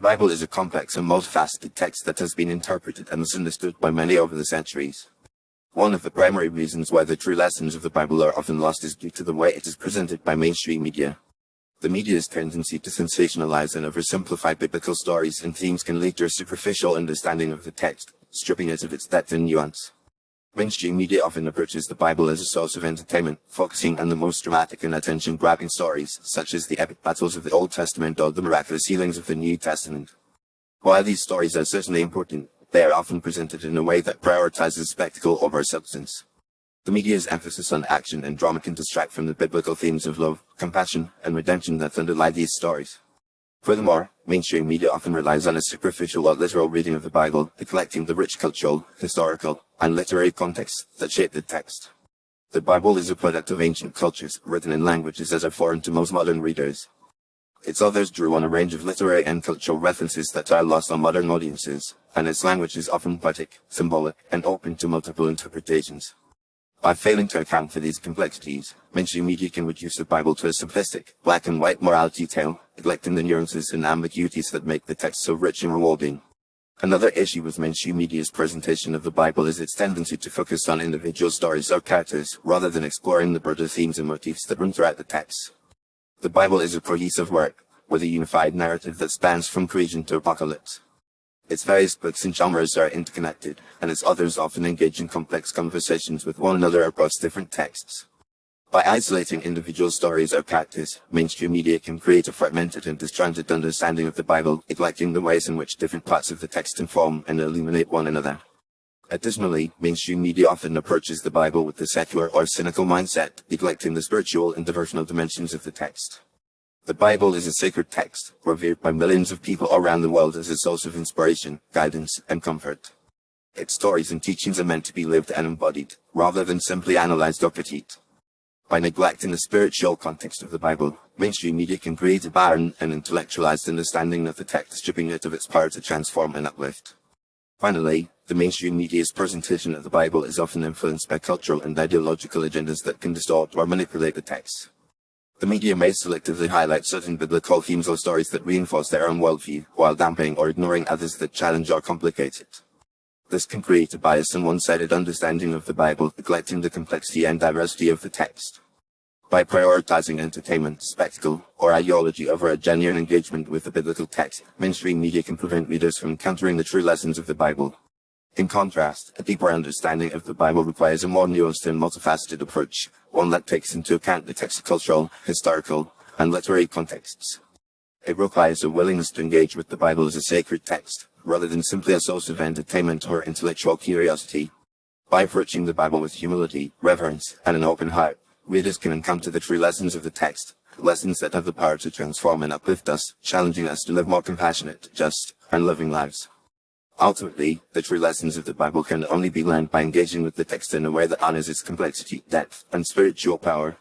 Bible is a complex and multifaceted text that has been interpreted and misunderstood by many over the centuries. One of the primary reasons why the true lessons of the Bible are often lost is due to the way it is presented by mainstream media. The media's tendency to sensationalize and oversimplify biblical stories and themes can lead to a superficial understanding of the text, stripping it of its depth and nuance. Mainstream media often approaches the Bible as a source of entertainment, focusing on the most dramatic and attention-grabbing stories, such as the epic battles of the Old Testament or the miraculous healings of the New Testament. While these stories are certainly important, they are often presented in a way that prioritizes spectacle over substance. The media's emphasis on action and drama can distract from the biblical themes of love, compassion, and redemption that underlie these stories. Furthermore, mainstream media often relies on a superficial or literal reading of the Bible, neglecting the rich cultural, historical, and literary contexts that shape the text. The Bible is a product of ancient cultures, written in languages that are foreign to most modern readers. Its authors drew on a range of literary and cultural references that are lost on modern audiences, and its language is often poetic, symbolic, and open to multiple interpretations. By failing to account for these complexities, mainstream media can reduce the Bible to a simplistic, black-and-white morality tale, neglecting the nuances and ambiguities that make the text so rich and rewarding. Another issue with mainstream media's presentation of the Bible is its tendency to focus on individual stories or characters, rather than exploring the broader themes and motifs that run throughout the text. The Bible is a cohesive work, with a unified narrative that spans from creation to apocalypse. Its various books and genres are interconnected, and its authors often engage in complex conversations with one another across different texts. By isolating individual stories or characters, mainstream media can create a fragmented and disjointed understanding of the Bible, neglecting the ways in which different parts of the text inform and illuminate one another. Additionally, mainstream media often approaches the Bible with a secular or cynical mindset, neglecting the spiritual and devotional dimensions of the text. The Bible is a sacred text, revered by millions of people around the world as a source of inspiration, guidance, and comfort. Its stories and teachings are meant to be lived and embodied, rather than simply analyzed or critiqued. By neglecting the spiritual context of the Bible, mainstream media can create a barren and intellectualized understanding of the text, stripping it of its power to transform and uplift. Finally, the mainstream media's presentation of the Bible is often influenced by cultural and ideological agendas that can distort or manipulate the text. The media may selectively highlight certain biblical themes or stories that reinforce their own worldview, while dampening or ignoring others that challenge or complicate it. This can create a biased and one-sided understanding of the Bible, neglecting the complexity and diversity of the text. By prioritizing entertainment, spectacle, or ideology over a genuine engagement with the biblical text, mainstream media can prevent readers from encountering the true lessons of the Bible. In contrast, a deeper understanding of the Bible requires a more nuanced and multifaceted approach, one that takes into account the text's cultural, historical, and literary contexts. It requires a willingness to engage with the Bible as a sacred text, rather than simply a source of entertainment or intellectual curiosity. By approaching the Bible with humility, reverence, and an open heart, readers can encounter the true lessons of the text, lessons that have the power to transform and uplift us, challenging us to live more compassionate, just, and loving lives. Ultimately, the true lessons of the Bible can only be learned by engaging with the text in a way that honors its complexity, depth, and spiritual power.